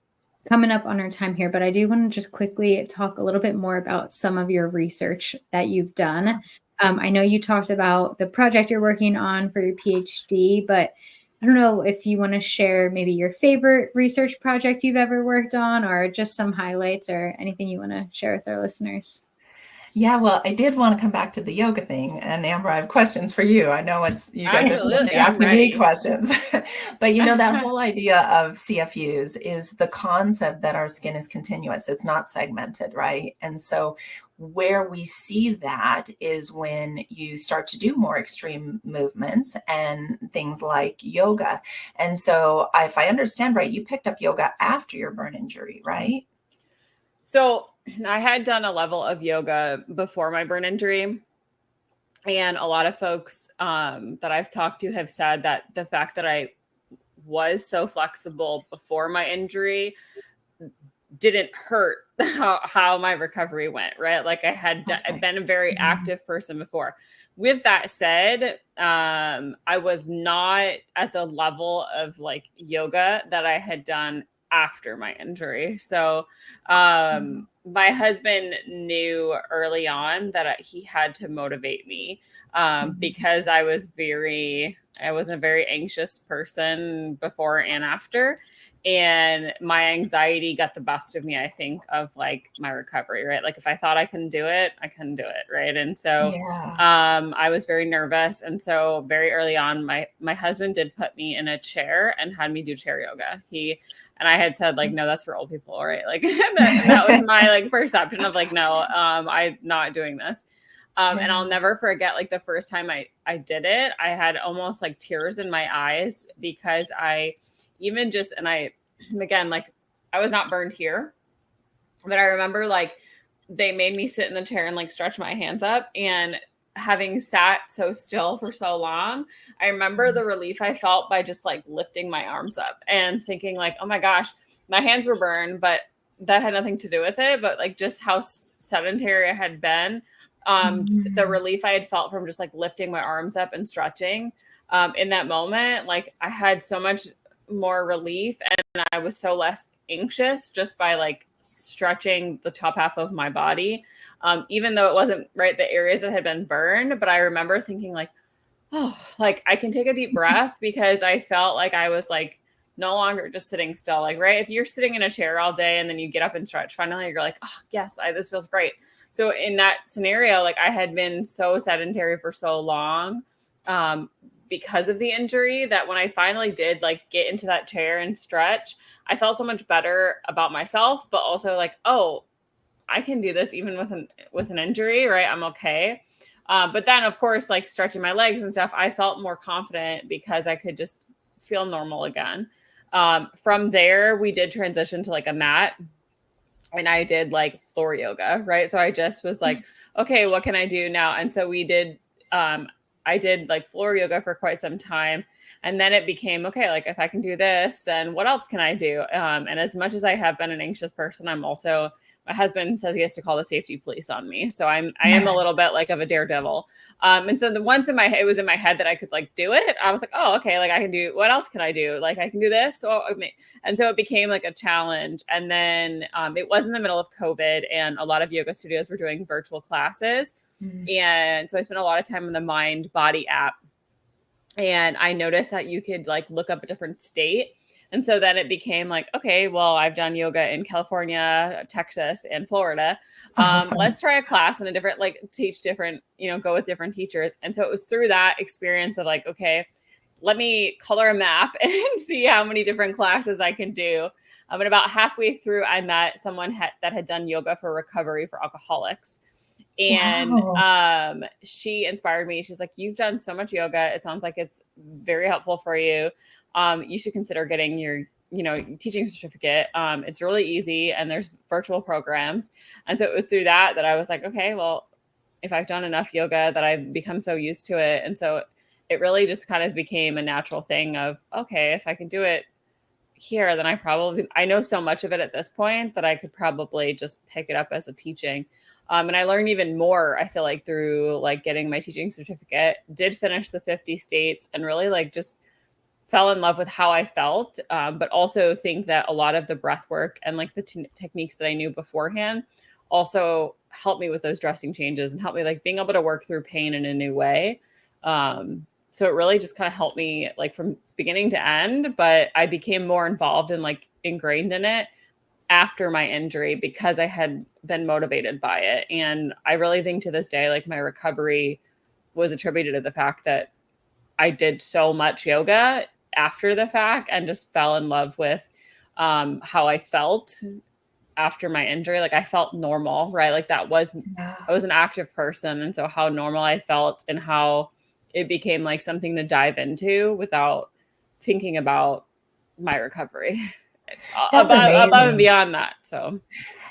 coming up on our time here, but I do want to just quickly talk a little bit more about some of your research that you've done. I know you talked about the project you're working on for your PhD, but I don't know if you want to share maybe your favorite research project you've ever worked on, or just some highlights or anything you want to share with our listeners. Yeah, well, I did want to come back to the yoga thing. And Amber, I have questions for you. I know you guys are supposed to be asking me questions. But that whole idea of CFUs is the concept that our skin is continuous. It's not segmented, right? And so where we see that is when you start to do more extreme movements and things like yoga. And so if I understand right, you picked up yoga after your burn injury, right? So I had done a level of yoga before my burn injury. And a lot of folks that I've talked to have said that the fact that I was so flexible before my injury didn't hurt how my recovery went, right? Like I've been a very active person before. With that said, I was not at the level of like yoga that I had done after my injury. So my husband knew early on that he had to motivate me because I was a very anxious person before and after. And my anxiety got the best of me, I think, of like my recovery, right? Like if I thought I couldn't do it, I couldn't do it, right? And so I was very nervous. And so very early on, my husband did put me in a chair and had me do chair yoga. And I had said like, no, that's for old people, right? Like that was my like perception of like, no, I'm not doing this. And I'll never forget like the first time I did it, I had almost like tears in my eyes because again, like I was not burned here, but I remember like they made me sit in the chair and like stretch my hands up, and having sat so still for so long, I remember the relief I felt by just like lifting my arms up and thinking like, oh my gosh, my hands were burned, but that had nothing to do with it. But like just how sedentary I had been, the relief I had felt from just like lifting my arms up and stretching in that moment, like I had so much more relief and I was so less anxious just by like stretching the top half of my body, even though it wasn't right the areas that had been burned. But I remember thinking like, oh, like I can take a deep breath because I felt like I was like no longer just sitting still. Like, right, if you're sitting in a chair all day and then you get up and stretch, finally you're like, oh yes, this feels great. So in that scenario, like I had been so sedentary for so long because of the injury that when I finally did like get into that chair and stretch, I felt so much better about myself, but also like, oh, I can do this even with an injury, right? I'm okay. But then of course, like stretching my legs and stuff, I felt more confident because I could just feel normal again. From there, we did transition to like a mat. And I did like floor yoga, right? So I just was like, okay, what can I do now? And so I did like floor yoga for quite some time. And then it became, okay, like if I can do this, then what else can I do? And as much as I have been an anxious person, my husband says he has to call the safety police on me. So I am a little bit like of a daredevil. And so it was in my head that I could like do it. I was like, oh, okay. Like I can do, what else can I do? Like I can do this. And so it became like a challenge. And then it was in the middle of COVID and a lot of yoga studios were doing virtual classes. Mm-hmm. And so I spent a lot of time on the Mind Body app. And I noticed that you could like look up a different state. And so then it became like, okay, well, I've done yoga in California, Texas, and Florida. Let's try a class in a different, like teach different, go with different teachers. And so it was through that experience of like, okay, let me color a map and see how many different classes I can do. And about halfway through, I met someone that had done yoga for recovery for alcoholics. And Wow. she inspired me. She's like, you've done so much yoga. It sounds like it's very helpful for you. You should consider getting your, teaching certificate. It's really easy and there's virtual programs. And so it was through that I was like, okay, well, if I've done enough yoga that I've become so used to it. And so it really just kind of became a natural thing of, okay, if I can do it here, then I know so much of it at this point that I could probably just pick it up as a teaching. And I learned even more, I feel like, through like getting my teaching certificate, did finish the 50 states and really like just fell in love with how I felt. But also think that a lot of the breath work and like the techniques that I knew beforehand also helped me with those dressing changes and helped me like being able to work through pain in a new way. So it really just kind of helped me like from beginning to end, but I became more involved and like ingrained in it after my injury because I had been motivated by it. And I really think to this day, like my recovery was attributed to the fact that I did so much yoga after the fact and just fell in love with how I felt after my injury. Like I felt normal, right? Like I was an active person. And so how normal I felt and how it became like something to dive into without thinking about my recovery. That's Above and amazing. beyond that. So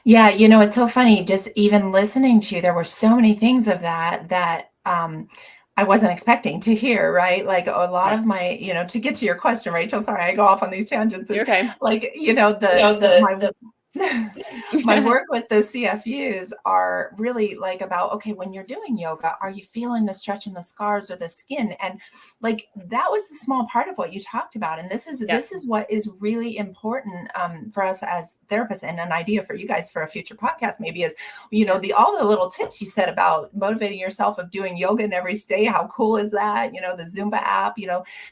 Yeah, it's so funny. Just even listening to you, there were so many things of that I wasn't expecting to hear, right? Like a lot yeah, of my, to get to your question, Rachel, sorry, I go off on these tangents, is you're okay. like, my work with the CFUs are really like about, okay, when you're doing yoga, are you feeling the stretch in the scars or the skin? And like that was a small part of what you talked about. And this Yeah. is what is really important for us as therapists, and an idea for you guys for a future podcast maybe is, all the little tips you said about motivating yourself of doing yoga in every state. How cool is that? The Zumba app,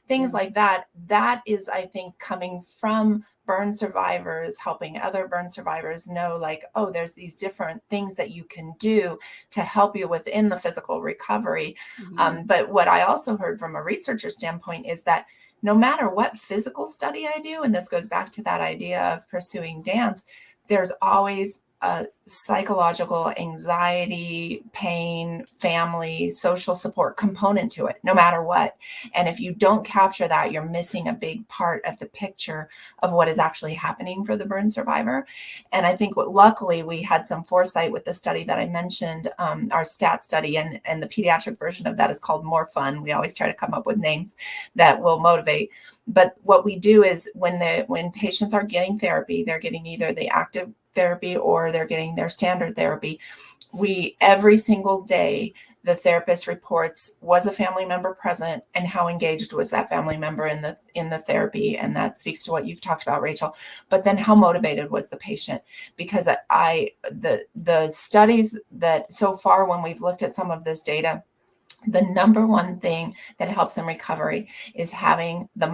things like that. That is, I think, coming from burn survivors, helping other burn survivors know like, oh, there's these different things that you can do to help you within the physical recovery. Mm-hmm. But what I also heard from a researcher standpoint is that no matter what physical study I do, and this goes back to that idea of pursuing dance, there's always a psychological anxiety, pain, family, social support component to it, no matter what. And if you don't capture that, you're missing a big part of the picture of what is actually happening for the burn survivor. And I think luckily we had some foresight with the study that I mentioned, our STAT study, and the pediatric version of that is called More Fun. We always try to come up with names that will motivate. But what we do is when patients are getting therapy, they're getting either the active therapy or they're getting their standard therapy. Every single day, the therapist reports, was a family member present and how engaged was that family member in the therapy. And that speaks to what you've talked about, Rachel. But then how motivated was the patient? Because the studies that so far, when we've looked at some of this data, the number one thing that helps in recovery is having the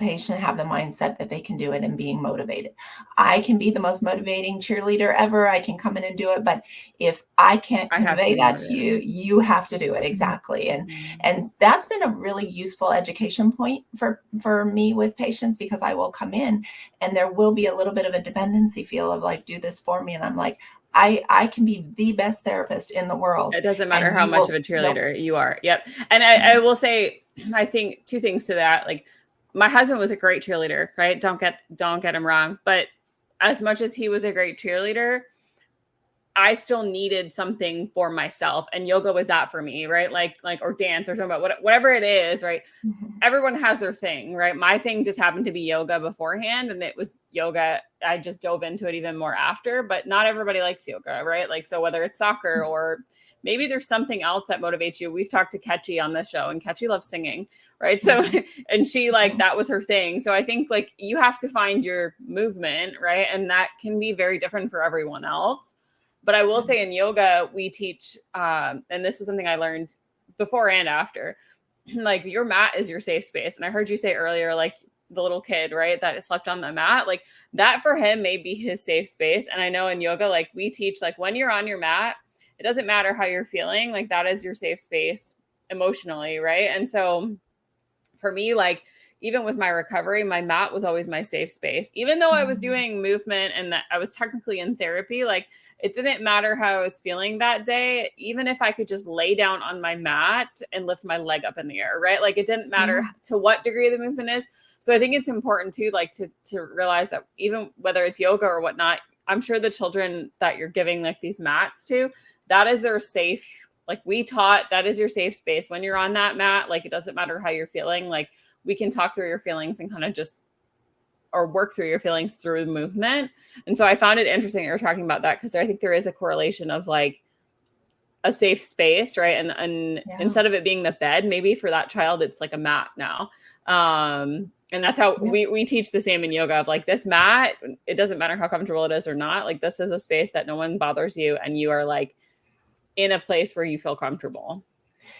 patient have the mindset that they can do it and being motivated. I can be the most motivating cheerleader ever. I can come in and do it. But if I can't convey that to you, you have to do it. Exactly. And that's been a really useful education point for me with patients, because I will come in and there will be a little bit of a dependency feel of like, do this for me. And I'm like, I can be the best therapist in the world. It doesn't matter how much of a cheerleader you are. Yep. And I will say, I think two things to that. Like, my husband was a great cheerleader, right? Don't get him wrong. But as much as he was a great cheerleader, I still needed something for myself, and yoga was that for me, right? Like, or dance or something, whatever it is, right? Mm-hmm. Everyone has their thing, right? My thing just happened to be yoga beforehand, and it was yoga. I just dove into it even more after, but not everybody likes yoga, right? Like, so whether it's soccer or maybe there's something else that motivates you. We've talked to Ketchy on this show, and Ketchy loves singing, right? So, and she that was her thing. So I think like you have to find your movement, right? And that can be very different for everyone else. But I will say in yoga, we teach, and this was something I learned before and after, like your mat is your safe space. And I heard you say earlier, like the little kid, right, that slept on the mat, like that for him may be his safe space. And I know in yoga, like we teach, like when you're on your mat, it doesn't matter how you're feeling, like that is your safe space emotionally, right? And so for me, like even with my recovery, my mat was always my safe space. Even though I was doing movement and that I was technically in therapy, like it didn't matter how I was feeling that day. Even if I could just lay down on my mat and lift my leg up in the air, right? Like it didn't matter to what degree the movement is. So I think it's important too, like to realize that even whether it's yoga or whatnot, I'm sure the children that you're giving like these mats to, that is their safe. Like we taught, that is your safe space. When you're on that mat, like it doesn't matter how you're feeling. Like we can talk through your feelings and kind of just, or work through your feelings through movement. And so I found it interesting that you're talking about that, because I think there is a correlation of like a safe space, right? And instead of it being the bed, maybe for that child, it's like a mat now. And that's how we teach the same in yoga of like this mat, it doesn't matter how comfortable it is or not. Like this is a space that no one bothers you and you are like in a place where you feel comfortable.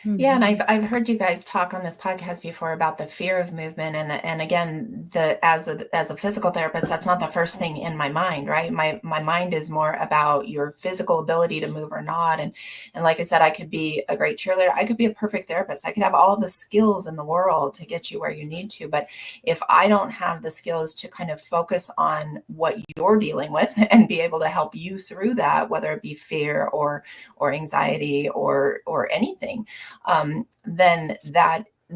Yeah, and I've heard you guys talk on this podcast before about the fear of movement, and again, as a physical therapist, that's not the first thing in my mind, right? My mind is more about your physical ability to move or not, and like I said, I could be a great cheerleader, I could be a perfect therapist, I could have all the skills in the world to get you where you need to, but if I don't have the skills to kind of focus on what you're dealing with and be able to help you through that, whether it be fear or anxiety or anything. Then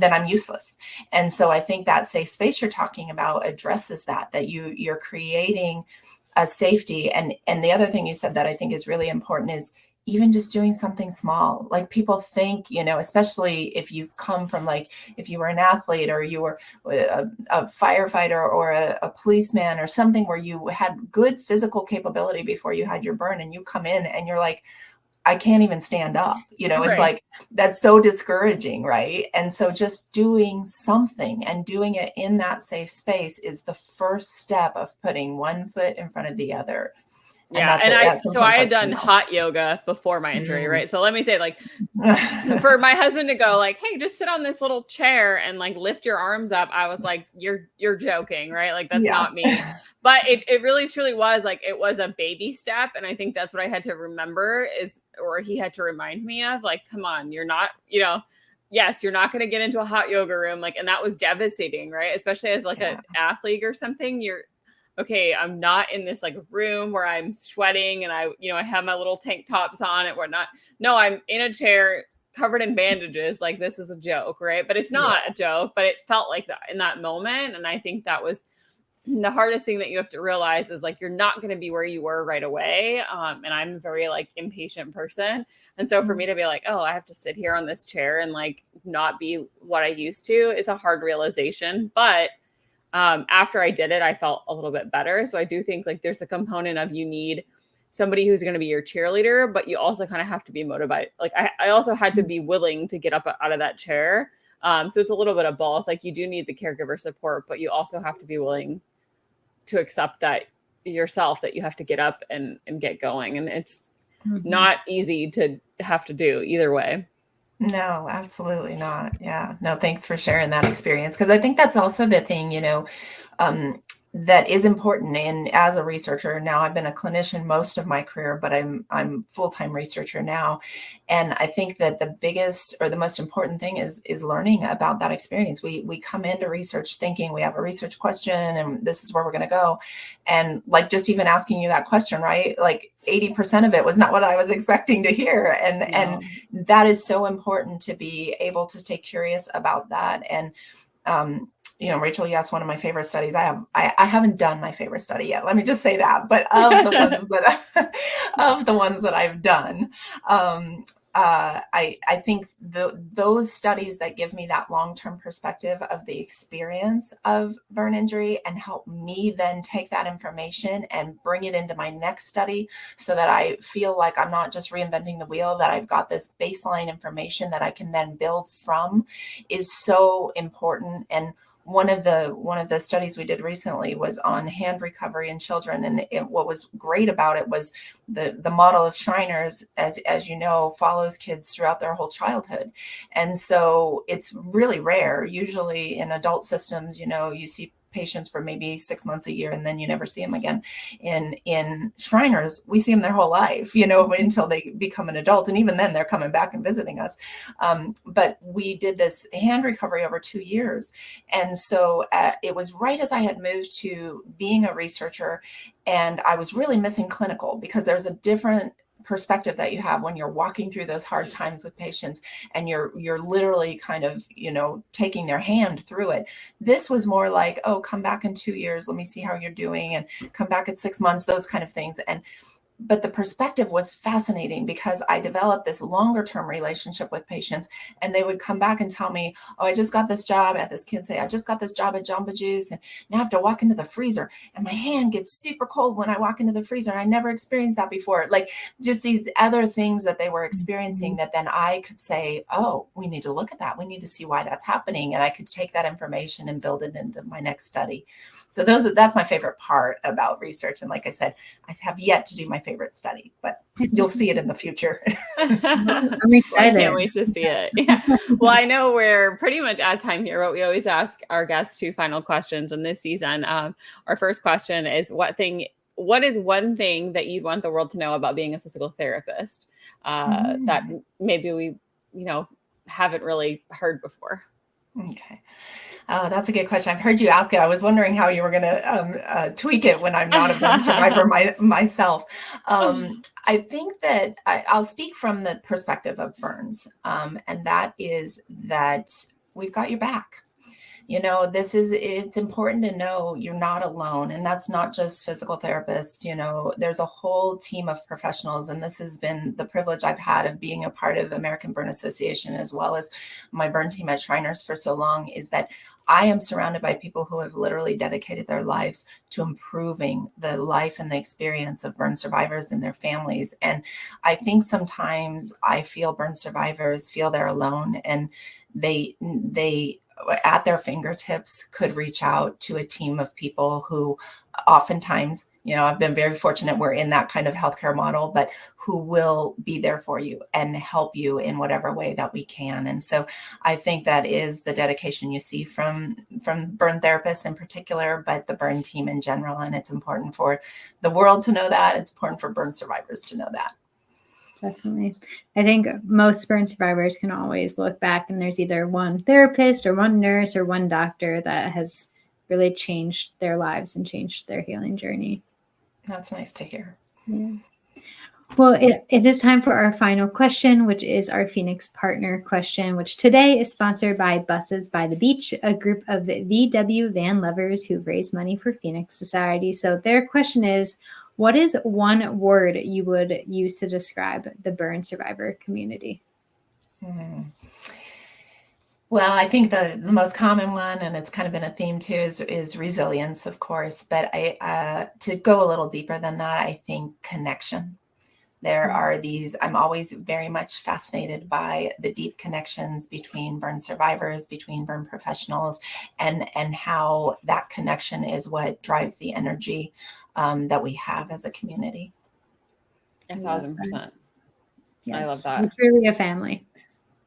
I'm useless. And so I think that safe space you're talking about addresses that you're creating a safety. And the other thing you said that I think is really important is even just doing something small. Like people think, especially if you've come from like, if you were an athlete or you were a firefighter or a policeman or something where you had good physical capability before you had your burn, and you come in and you're like, I can't even stand up. It's like, that's so discouraging, right? And so just doing something and doing it in that safe space is the first step of putting one foot in front of the other. Yeah. And I had done hot yoga before my injury, right? So let me say, like, for my husband to go like, hey, just sit on this little chair and like lift your arms up, I was like, you're joking, right? Like that's not me. But it really truly was like, it was a baby step. And I think that's what I had to remember or he had to remind me of, like, come on, you're not, yes, you're not going to get into a hot yoga room. Like, and that was devastating, right? Especially as like an athlete or something, okay, I'm not in this like room where I'm sweating and I have my little tank tops on and whatnot. No, I'm in a chair covered in bandages. Like this is a joke, right? But it's not a joke, but it felt like that in that moment. And I think that was the hardest thing that you have to realize is like, you're not going to be where you were right away. And I'm a very like impatient person. And so for me to be like, oh, I have to sit here on this chair and like not be what I used to is a hard realization. But after I did it, I felt a little bit better. So I do think like there's a component of you need somebody who's going to be your cheerleader, but you also kind of have to be motivated. Like I also had to be willing to get up out of that chair. So it's a little bit of both. Like you do need the caregiver support, but you also have to be willing to accept that yourself, that you have to get up and get going. And it's not easy to have to do either way. No, absolutely not. Yeah. No, thanks for sharing that experience. Because I think that's also the thing, that is important. And as a researcher now, I've been a clinician most of my career, but I'm full-time researcher now. And I think that the biggest or the most important thing is learning about that experience. We come into research thinking we have a research question and this is where we're going to go. And like just even asking you that question, right? Like 80% of it was not what I was expecting to hear. And that is so important to be able to stay curious about that. And, Rachel, you asked one of my favorite studies. I haven't done my favorite study yet. Let me just say that. But of the ones that I've done, I think those studies that give me that long-term perspective of the experience of burn injury and help me then take that information and bring it into my next study so that I feel like I'm not just reinventing the wheel, that I've got this baseline information that I can then build from is so important. And one of the studies we did recently was on hand recovery in children. And what was great about it was the model of Shriners, as you know, follows kids throughout their whole childhood. And so it's really rare. Usually in adult systems, you see patients for maybe 6 months, a year, and then you never see them again. In Shriners, we see them their whole life, until they become an adult. And even then they're coming back and visiting us. But we did this hand recovery over 2 years. And so it was right as I had moved to being a researcher, and I was really missing clinical, because there's a different perspective that you have when you're walking through those hard times with patients, and you're literally kind of, taking their hand through it. This was more like, oh, come back in 2 years, let me see how you're doing, and come back at 6 months, those kind of things. But the perspective was fascinating, because I developed this longer term relationship with patients, and they would come back and tell me, oh, I just got this job at this kid say, I just got this job at Jamba Juice, and now I have to walk into the freezer and my hand gets super cold when I walk into the freezer. And I never experienced that before. Like, just these other things that they were experiencing, that then I could say, oh, we need to look at that. We need to see why that's happening. And I could take that information and build it into my next study. So that's my favorite part about research. And like I said, I have yet to do my favorite study, but you'll see it in the future. I'm excited. I can't wait to see it. Yeah. Well, I know we're pretty much out of time here, but we always ask our guests 2 final questions in this season. Our first question is, what is one thing that you'd want the world to know about being a physical therapist that maybe we, haven't really heard before? Okay. Oh, that's a good question. I've heard you ask it. I was wondering how you were going to tweak it when I'm not a burn survivor myself. I think that I'll speak from the perspective of burns, and that is that we've got your back. It's important to know you're not alone. And that's not just physical therapists. There's a whole team of professionals. And this has been the privilege I've had of being a part of American Burn Association, as well as my burn team at Shriners for so long, is that I am surrounded by people who have literally dedicated their lives to improving the life and the experience of burn survivors and their families. And I think sometimes I feel burn survivors feel they're alone, and they at their fingertips could reach out to a team of people who oftentimes, I've been very fortunate we're in that kind of healthcare model, but who will be there for you and help you in whatever way that we can. And so I think that is the dedication you see from burn therapists in particular, but the burn team in general. And it's important for the world to know that. It's important for burn survivors to know that. Definitely. I think most burn survivors can always look back, and there's either one therapist or one nurse or one doctor that has really changed their lives and changed their healing journey. That's nice to hear. Yeah. Well, it is time for our final question, which is our Phoenix Partner question, which today is sponsored by Buses by the Beach, a group of VW van lovers who raise money for Phoenix Society. So their question is, what is one word you would use to describe the burn survivor community? Well, I think the most common one, and it's kind of been a theme too, is resilience, of course. But to go a little deeper than that, I think connection. There are I'm always very much fascinated by the deep connections between burn survivors, between burn professionals, and how that connection is what drives the energy that we have as a community. 1,000%. Yes. I love that. We're truly a family.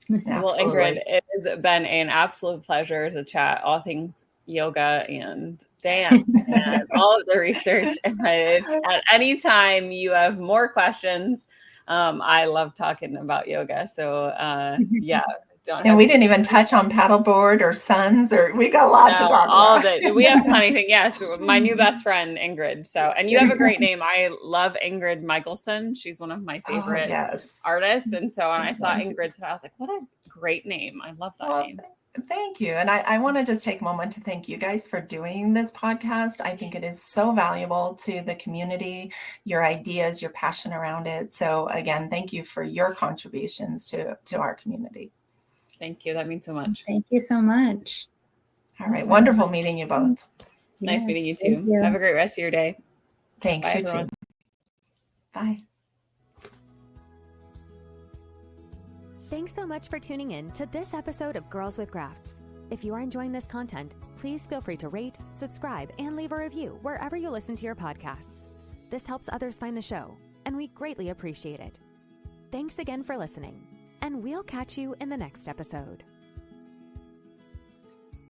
Well, Ingrid, it has been an absolute pleasure to chat all things yoga and dance and all of the research. And at any time you have more questions, I love talking about yoga. So yeah. We didn't even touch on paddleboard or suns, or we got a lot to talk about. All of it. We have plenty of things. Yes. My new best friend, Ingrid. So, and you have a great name. I love Ingrid Michelson. She's one of my favorite artists. And so when I saw Ingrid today, I was like, what a great name. I love that name. Thank you. And I want to just take a moment to thank you guys for doing this podcast. I think it is so valuable to the community, your ideas, your passion around it. So again, thank you for your contributions to our community. Thank you. That means so much. Thank you so much. All right. Wonderful meeting you both. Nice meeting you too. So have a great rest of your day. Thanks. Bye, You too. Bye. Thanks so much for tuning in to this episode of Girls with Grafts. If you are enjoying this content, please feel free to rate, subscribe, and leave a review wherever you listen to your podcasts. This helps others find the show, and we greatly appreciate it. Thanks again for listening, and we'll catch you in the next episode.